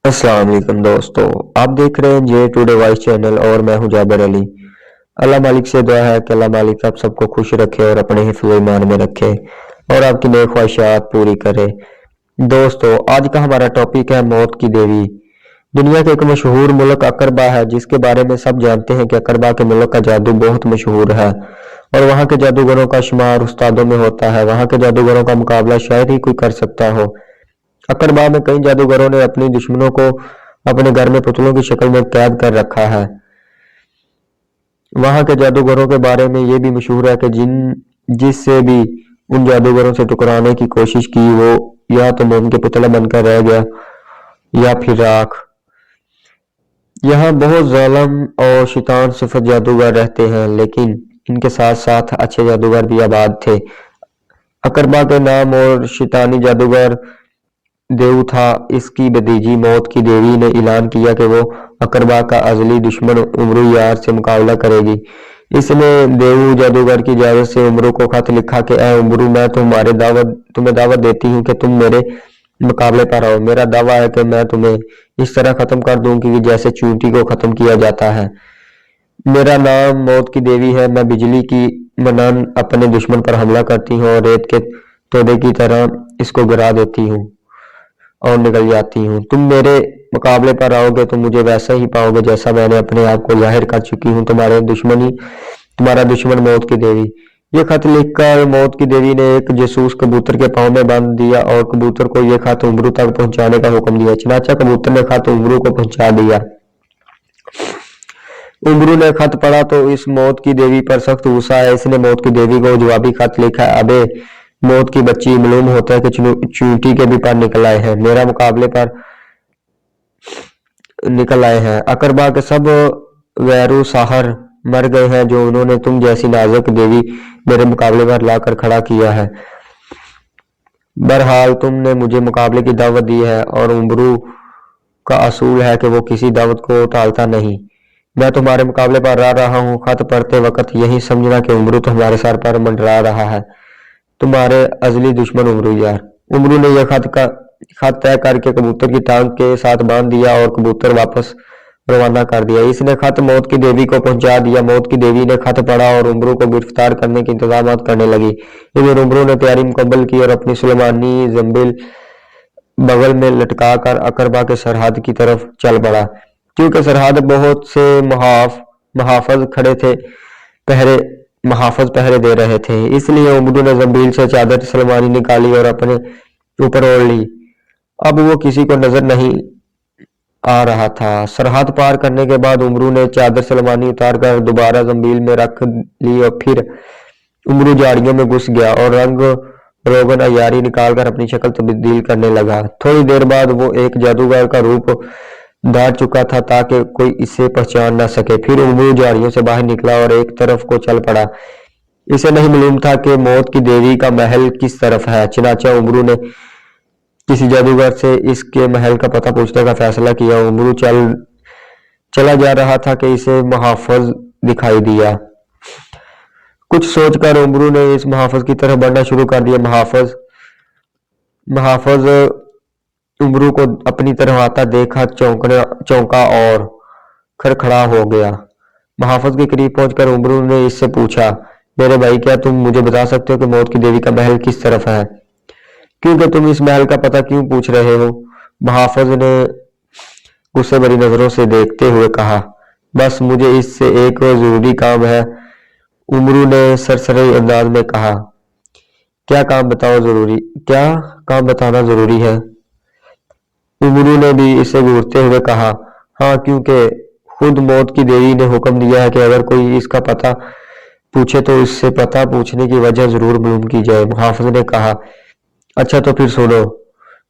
अस्सलाम वालेकुम दोस्तों। आप देख रहे हैं जे टुडे वॉइस चैनल और मैं हूं जाबिर अली। अल्लाह मालिक से दुआ है कि अल्लाह मालिक आप सबको खुश रखे और अपने हिफ्ज़ ईमान में रखे और आपकी नेक ख्वाहिशात पूरी करे। दोस्तों, आज का हमारा टॉपिक है मौत की देवी। दुनिया के एक मशहूर मुल्क अकरबा है, जिसके बारे में सब जानते हैं कि अकरबा के मुल्क का जादू बहुत मशहूर है और वहाँ के जादूगरों का शुमार उस्तादों में होता है। वहाँ के जादूगरों का मुकाबला शायद ही कोई कर सकता हो। अकरबा में कई जादूगरों ने अपनी दुश्मनों को अपने घर में पुतलों की शक्ल में कैद कर रखा है। वहां के जादूगरों के बारे में ये भी मशहूर है कि जिससे भी उन जादूगरों से टकराने की कोशिश की, वो या तो मोम के पुतला बनकर रह गया या फिर राख। यहाँ बहुत जालिम और शैतान सिफत जादूगर रहते हैं, लेकिन इनके साथ साथ अच्छे जादूगर भी आबाद थे। अकरबा के नाम और शैतानी जादूगर देव था। इसकी भतीजी मौत की देवी ने ऐलान किया कि वो अकरबा का अजली दुश्मन उमरू यार से मुकाबला करेगी। इसने देव जादूगर की इजाजत से उमरू को खत लिखा कि ऐ उमरू, मैं तुम्हें दावत देती हूँ कि तुम मेरे मुकाबले पर आओ। मेरा दावा है कि मैं तुम्हें इस तरह खत्म कर दूंगी जैसे चींटी को खत्म किया जाता है। मेरा नाम मौत की देवी है। मैं बिजली की मानन अपने दुश्मन पर हमला करती हूँ और रेत के तोड़े की तरह इसको गिरा देती हूँ और निकल जाती हूँ। तुम मेरे मुकाबले पर आओगे तो मुझे वैसा ही पाओगे जैसा मैंने अपने आप को जाहिर कर चुकी हूँ। तुम्हारा दुश्मन मौत की देवी। ये खत लिखकर मौत की देवी ने एक जासूस कबूतर के पाँव में बांध दिया और कबूतर को यह खत उमरू तक पहुंचाने का हुक्म दिया। चनाचा कबूतर ने खत उमरू को पहुंचा दिया। उमरू ने खत पढ़ा तो इस मौत की देवी पर सख्त गुस्सा आया। इसने मौत की देवी को जवाबी खत लिखा, अबे मौत की बच्ची, मालूम होता है कि चींटी के भी पर निकल आए हैं, मेरा मुकाबले पर निकल आए हैं। अकरबा के सब वैरू साहर मर गए हैं जो उन्होंने तुम जैसी नाजुक देवी मेरे मुकाबले पर लाकर खड़ा किया है। बहरहाल तुमने मुझे मुकाबले की दावत दी है और उमरू का असूल है कि वो किसी दावत को टालता नहीं। मैं तुम्हारे मुकाबले पर आ रहा हूँ। खत पढ़ते वक्त यही समझना कि उमरू तो हमारे सर पर मंडरा रहा है। तुम्हारे अजली दुश्मन उमरू यार। उमरू ने यह खत तय करके कबूतर की टांग के साथ बांध दिया और कबूतर वापस रवाना कर दिया। इसने खत मौत की देवी को पहुंचा दिया। मौत की देवी ने खत पढ़ा और उमरू को गिरफ्तार करने के इंतजाम करने लगी। इधर उमरू ने तैयारी मुकम्मल की और अपनी सुलेमानी जंबिल बगल में लटका कर अकरबा के सरहद की तरफ चल पड़ा। क्योंकि सरहद बहुत से मुहाफिज खड़े थे, पहरे दे रहे थे, इसलिए उमरू ने जंबील से चादर सलमानी निकाली और अपने ऊपर ओढ़ ली। अब वो किसी को नजर नहीं आ रहा था। सरहद पार करने के बाद उमरू ने चादर सलमानी उतार कर दोबारा जंबील में रख ली और फिर उमरू झाड़ियों में घुस गया और रंग रोगन अयारी निकालकर अपनी शक्ल तब्दील करने लगा। थोड़ी देर बाद वो एक जादूगर का रूप धार चुका था ताकि कोई इसे पहचान न सके। फिर उमरू झाड़ियों से बाहर निकला और एक तरफ को चल पड़ा। इसे नहीं मालूम था कि मौत की देवी का महल किस तरफ है। चनाचा उमरू ने किसी जादूगर से इसके महल का पता पूछने का फैसला किया। उमरू चला जा रहा था कि इसे मुहाफिज दिखाई दिया। कुछ सोचकर उमरू ने इस मुहाफिज की तरफ बढ़ना शुरू कर दिया। मुहाफिज उमरू को अपनी तरफ आता देखा चौंका और खड़खड़ा हो गया। मुहाफिज के करीब पहुंचकर उमरू ने इससे पूछा, मेरे भाई, क्या तुम मुझे बता सकते हो कि मौत की देवी का महल किस तरफ है? क्योंकि तुम इस महल का पता क्यों पूछ रहे हो? मुहाफिज ने गुस्से भरी नजरों से देखते हुए कहा, बस मुझे इससे एक जरूरी काम है। उमरू ने सरसरी अंदाज में कहा, क्या काम बताना जरूरी है? उमरू ने भी इसे घूरते हुए कहा, हाँ, क्योंकि खुद मौत की देवी ने हुक्म दिया है कि अगर कोई इसका पता पूछे तो इससे पता पूछने की वजह जरूर मालूम की जाए। मुहाफिज ने कहा, अच्छा तो फिर सुनो।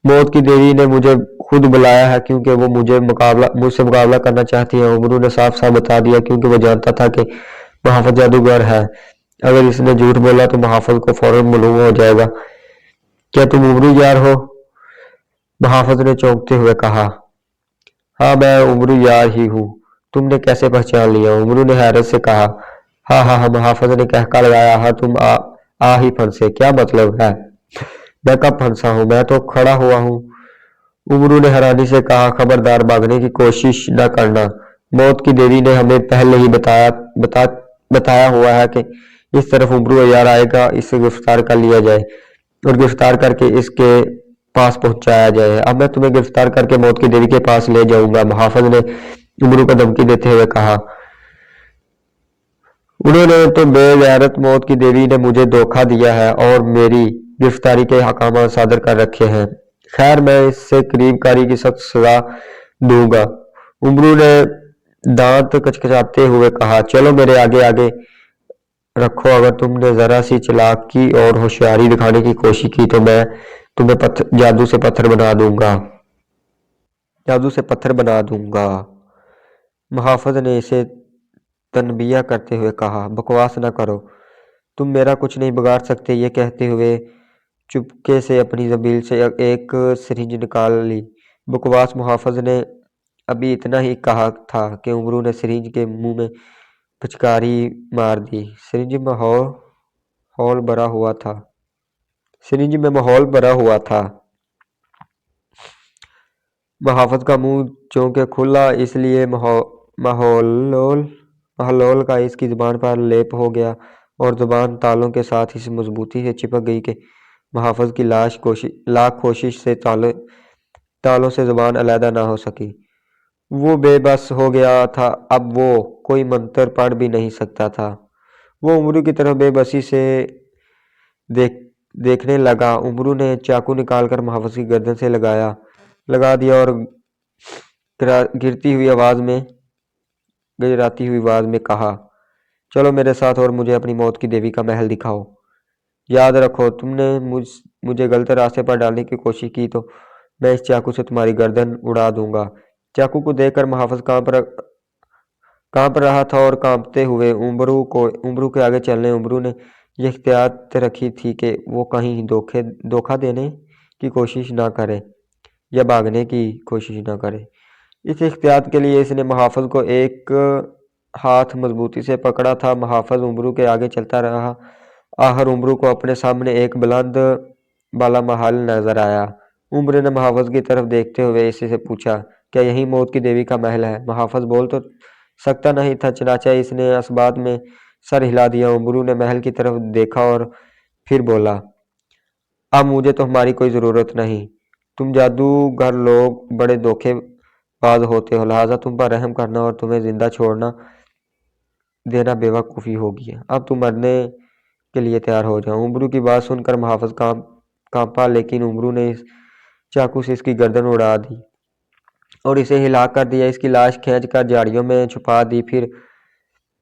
मौत की देवी ने मुझे खुद बुलाया है क्योंकि वो मुझसे मुकाबला करना चाहती है। उमरू ने साफ साफ बता दिया क्योंकि वो जानता था कि मुहाफिज जादूगर है। अगर इसने झूठ बोला तो मुहाफिज को फौरन मालूम हो जाएगा। क्या तुम उमरू यार हो? मुहाफिज ने चौंकते हुए कहा, हाँ, मैं उमरू यार ही हूँ। तुमने कैसे पहचान लिया? उमरू ने हैरत से कहा, हाँ हाँ हाँ। मुहाफिज ने कहका लगाया, हाँ, तुम आ ही फंसे। क्या मतलब है? मैं कब फंसा हूँ? मैं तो खड़ा हुआ हूँ उमरू ने हैरानी से कहा, खबरदार, भागने की कोशिश न करना। मौत की देवी ने हमें पहले ही बताया हुआ है कि इस तरफ उमरू अय्यार आएगा, इसे गिरफ्तार कर लिया जाए और गिरफ्तार करके इसके पास पहुंचाया जाए। अब मैं तुम्हें गिरफ्तार करके मौत की देवी के पास ले जाऊंगा, मुहाफिज ने उमरू को धमकी देते हुए कहा। उन्होंने तो बेगैरत मौत की देवी ने मुझे धोखा दिया है और मेरी गिरफ्तारी के अहकाम सादर कर रखे हैं। खैर, मैं इससे करीबकारी की सख्त सजा दूंगा। उमरू ने दांत कचकचाते हुए कहा, चलो मेरे आगे आगे रखो। अगर तुमने जरा सी चालाकी और होशियारी दिखाने की कोशिश की तो मैं तुम्हें जादू से पत्थर बना दूंगा। मुहाफिज ने इसे तनबिया करते हुए कहा, बकवास न करो, तुम मेरा कुछ नहीं बिगाड़ सकते। ये कहते हुए चुपके से अपनी ज़बील से एक सिरिंज निकाल ली। बकवास। मुहाफिज ने अभी इतना ही कहा था कि उमरू ने सिरिंज के मुंह में पिचकारी मार दी। सिरिंज में माहौल भरा हुआ था। मुहाफिज का मुंह चौंके खुला, इसलिए महलोल का इसकी जुबान पर लेप हो गया और जुबान तालों के साथ इस मजबूती से चिपक गई कि मुहाफिज की लाख कोशिश से तालों से जुबान अलहदा ना हो सकी। वो बेबस हो गया था। अब वो कोई मंत्र पढ़ भी नहीं सकता था। वो उमरू की तरफ बेबसी से देखने लगा। उमरू ने चाकू निकालकर मुहाफिज की गर्दन से लगा दिया और गिराती हुई आवाज में कहा, चलो मेरे साथ और मुझे अपनी मौत की देवी का महल दिखाओ। याद रखो, तुमने मुझे गलत रास्ते पर डालने की कोशिश की तो मैं इस चाकू से तुम्हारी गर्दन उड़ा दूंगा। चाकू को देखकर मुहाफिज कांप रहा था और कांपते हुए उमरू के आगे चलने उमरू ने यह एहतियात रखी थी कि वो कहीं धोखा देने की कोशिश ना करे या भागने की कोशिश ना करे। इस एहतियात के लिए इसने मुहाफिज को एक हाथ मजबूती से पकड़ा था। मुहाफिज उमरू के आगे चलता रहा। आखिर उमरू को अपने सामने एक बुलंद वाला महल नजर आया। उमर ने मुहाफिज की तरफ देखते हुए इसी से पूछा, क्या यही मौत की देवी का महल है? मुहाफिज बोल तो सकता नहीं था, चनाचा इसने असबात में सर हिला दिया। उमरू ने महल की तरफ देखा और फिर बोला, अब मुझे तो हमारी कोई ज़रूरत नहीं। तुम जादूगर लोग बड़े धोखेबाज होते हो, लिहाजा तुम पर रहम करना और तुम्हें जिंदा छोड़ना देना बेवकूफ़ी होगी। अब तुम मरने के लिए तैयार हो जाओ। उमरू की बात सुनकर मुहाफिज कांपा, लेकिन उमरू ने इस चाकू से इसकी गर्दन उड़ा दी और इसे हिला कर दिया। इसकी लाश खींच कर झाड़ियों में छुपा दी, फिर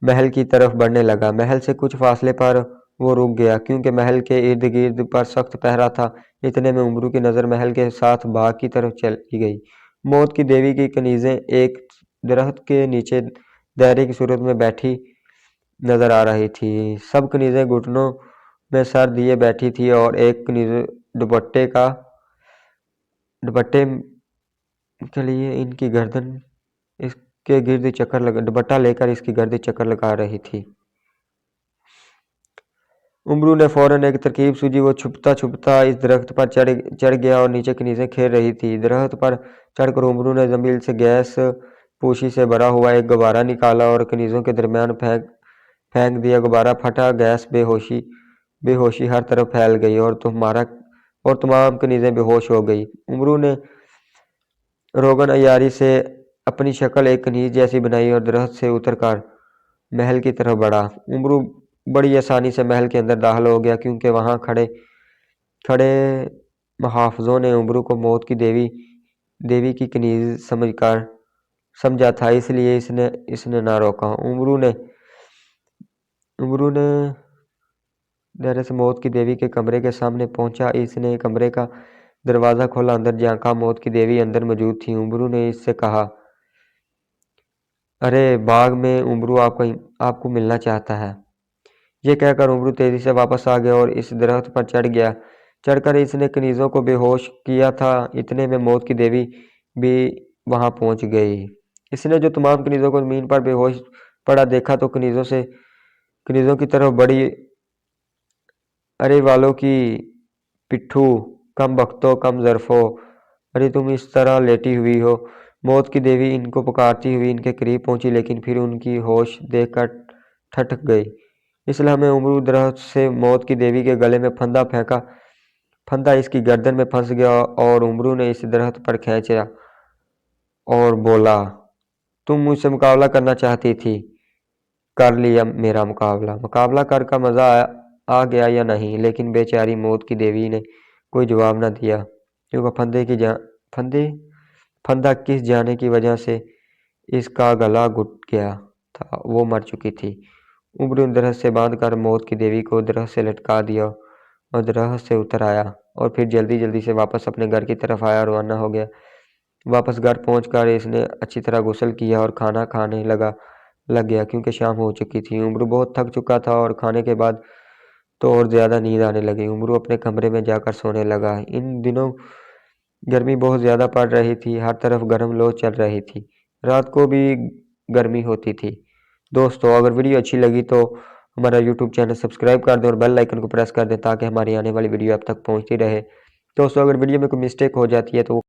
महल की तरफ बढ़ने लगा। महल से कुछ फासले पर वो रुक गया, क्योंकि महल के इर्द गिर्द पर सख्त पहरा था। इतने में उमरू की नज़र महल के साथ बाग की तरफ चली गई। मौत की देवी की कनीज़ें एक दरख्त के नीचे दायरे की सूरत में बैठी नजर आ रही थी। सब कनीज़ें घुटनों में सर दिए बैठी थी और एक कनीज़ दुपट्टे के लिए इनकी गर्दन इसके गिर्द दुपट्टा लेकर इसकी गर्द चक्कर लगा रही थी। उमरू ने फौरन एक तरकीब सूझी। वो छुपता इस दरख्त पर चढ़ गया और नीचे कनीज़ें खेल रही थी। दरख्त पर चढ़कर उमरू ने जमीन से गैस पूशी से भरा हुआ एक गुब्बारा निकाला और कनीज़ों के दरमियान फेंक दिया। गुब्बारा फटा, गैस बेहोशी हर तरफ फैल गई और तमाम कनीज़ें बेहोश हो गई। उमरू ने रोगन अय्यारी से अपनी शक्ल एक कनीज जैसी बनाई और दरख्त से उतरकर महल की तरफ बढ़ा। उमरू बड़ी आसानी से महल के अंदर दाखिल हो गया, क्योंकि वहां खड़े मुहाफिजों ने उमरू को मौत की देवी की कनीज समझा था, इसलिए इसने ना रोका। उमरू ने धैर्य से मौत की देवी के कमरे के सामने पहुंचा। इसने कमरे का दरवाज़ा खोला, अंदर झांका। मौत की देवी अंदर मौजूद थी। उमरू ने इससे कहा, अरे बाग में उमरू आपको मिलना चाहता है। ये कहकर उमरू तेजी से वापस आ गया और इस दरख्त पर चढ़कर इसने कनीज़ों को बेहोश किया था। इतने में मौत की देवी भी वहां पहुंच गई। इसने जो तमाम कनीज़ों को ज़मीन पर बेहोश पड़ा देखा तो कनीज़ों की तरफ बढ़ी। अरे वालों की पिट्ठू, कम बख्तो, कम ज़रफ़ो, ارے تم اس طرح لیٹی ہوئی ہو؟ موت کی دیوی ان کو پکارتی ہوئی ان کے قریب پہنچی، لیکن پھر ان کی ہوش دیکھ کر ٹھٹک گئی۔ اس لمحے امرو درخت سے موت کی دیوی کے گلے میں پھندا پھینکا۔ پھندا اس کی گردن میں پھنس گیا اور امرو نے اس درخت پر کھینچا اور بولا، تم مجھ سے مقابلہ کرنا چاہتی تھی، کر لیا میرا مقابلہ کر کا مزہ آ گیا یا نہیں؟ لیکن بیچاری موت کی دیوی نے کوئی جواب نہ دیا، کیونکہ پھندا کس جانے کی وجہ سے اس کا گلا گھٹ گیا تھا، وہ مر چکی تھی۔ امرو نے درخت سے باندھ کر موت کی دیوی کو درخت سے لٹکا دیا اور درخت سے اتر آیا، اور پھر جلدی سے واپس اپنے گھر کی طرف آیا اور روانہ ہو گیا۔ واپس گھر پہنچ کر اس نے اچھی طرح غسل کیا اور کھانا کھانے لگ گیا، کیونکہ شام ہو چکی تھی۔ امرو بہت تھک چکا تھا اور کھانے کے بعد تو اور زیادہ نیند آنے لگی۔ امرو اپنے کمرے میں جا کر سونے لگا۔ ان دنوں گرمی بہت زیادہ پڑ رہی تھی، ہر طرف گرم لو چل رہی تھی، رات کو بھی گرمی ہوتی تھی۔ دوستو، اگر ویڈیو اچھی لگی تو ہمارا یوٹیوب چینل سبسکرائب کر دیں اور بیل آئیکن کو پریس کر دیں تاکہ ہماری آنے والی ویڈیو اب تک پہنچتی رہے۔ دوستو، اگر ویڈیو میں کوئی مسٹیک ہو جاتی ہے تو